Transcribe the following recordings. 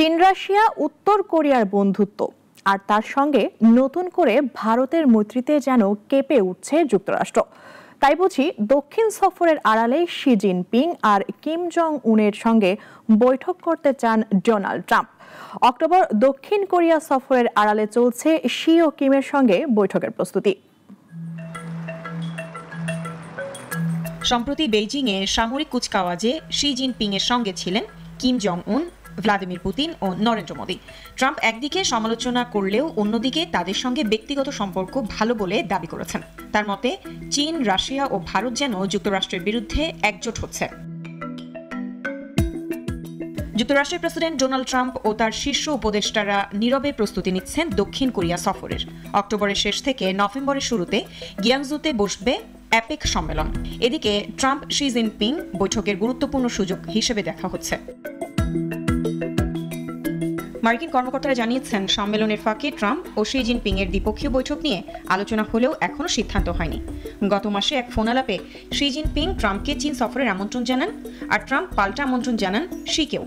চীন রাশিয়া উত্তর কোরিয়ার বন্ধুত্ব আর তার সঙ্গে নতুন করে ভারতের মৈত্রীতে যেন কেঁপে উঠছে যুক্তরাষ্ট্র। তাই বুঝি দক্ষিণ সফরের আড়ালে শি জিনপিং আর কিম জং উনের সঙ্গে বৈঠক করতে চান ডোনাল্ড ট্রাম্প। অক্টোবর দক্ষিণ কোরিয়া সফরের আড়ালে চলছে শি ও কিমের সঙ্গে বৈঠকের প্রস্তুতি। সম্প্রতি বেইজিংয়ে সামরিক কুচকাওয়াজে শি জিনপিং এর সঙ্গে ছিলেন কিম জং উন, ভ্লাদিমির পুতিন ও নরেন্দ্র মোদী। ট্রাম্প একদিকে সমালোচনা করলেও অন্যদিকে তাদের সঙ্গে ব্যক্তিগত সম্পর্ক ভালো বলে দাবি করেছেন। তার মতে চীন, রাশিয়া ও ভারত যেন যুক্তরাষ্ট্রের বিরুদ্ধে একজোট হচ্ছে। যুক্তরাষ্ট্রের প্রেসিডেন্ট ডোনাল্ড ট্রাম্প ও তার শীর্ষ উপদেষ্টারা নীরবে প্রস্তুতি নিচ্ছেন দক্ষিণ কোরিয়া সফরের। অক্টোবরের শেষ থেকে নভেম্বরের শুরুতে গিয়াংজুতে বসবে অ্যাপেক সম্মেলন। এদিকে ট্রাম্প শি জিনপিং বৈঠকের গুরুত্বপূর্ণ সুযোগ হিসেবে দেখা হচ্ছে। মার্কিন কর্মকর্তারা জানিয়েছেন, সম্মেলনের ফাঁকে ট্রাম্প ও শি জিনপিং এর দ্বিপক্ষীয় বৈঠক নিয়ে আলোচনা হলেও এখনও সিদ্ধান্ত হয়নি। গত মাসে এক ফোন আলাপে শি জিনপিং ট্রাম্পকে চীন সফরের আমন্ত্রণ জানান, আর ট্রাম্প পাল্টা আমন্ত্রণ জানান শিকেও।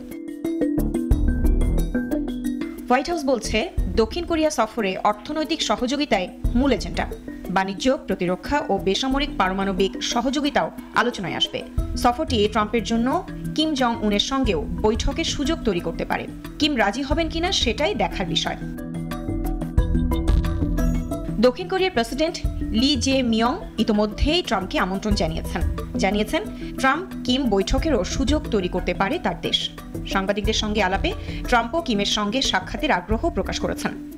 হোয়াইট হাউস বলছে, দক্ষিণ কোরিয়া সফরে অর্থনৈতিক সহযোগিতায় মূল এজেন্ডা। বাণিজ্য, প্রতিরক্ষা ও বেসামরিক পারমাণবিক সহযোগিতাও আলোচনায় আসবে। সফরটি ট্রাম্পের জন্য কিম জং উনের সঙ্গেও বৈঠকের সুযোগ তৈরি করতে পারে। কিম রাজি হবেন কিনা সেটাই দেখার বিষয়। দক্ষিণ কোরিয়ার প্রেসিডেন্ট লি জে মিয়ং ইতোমধ্যেই ট্রাম্পকে আমন্ত্রণ জানিয়েছেন ট্রাম্প কিম বৈঠকেরও সুযোগ তৈরি করতে পারে তার দেশ। সাংবাদিকদের সঙ্গে আলাপে ট্রাম্পও কিমের সঙ্গে সাক্ষাতের আগ্রহ প্রকাশ করেছেন।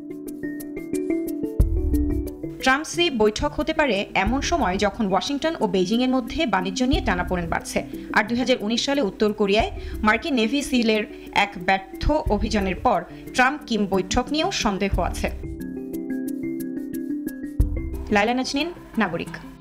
ট্রাম্প-সি বৈঠক হতে পারে এমন সময় যখন ওয়াশিংটন ও বেইজিং এর মধ্যে বাণিজ্য নিয়ে টানাপোড়েন বাড়ছে, আর 2019 সালে উত্তর কোরিয়ায় মার্কিন নেভি সিলের এক ব্যর্থ অভিযানের পর ট্রাম্প কিম বৈঠক নিয়েও সন্দেহ আছে। লাইলা নাজনীন, নাগরিক।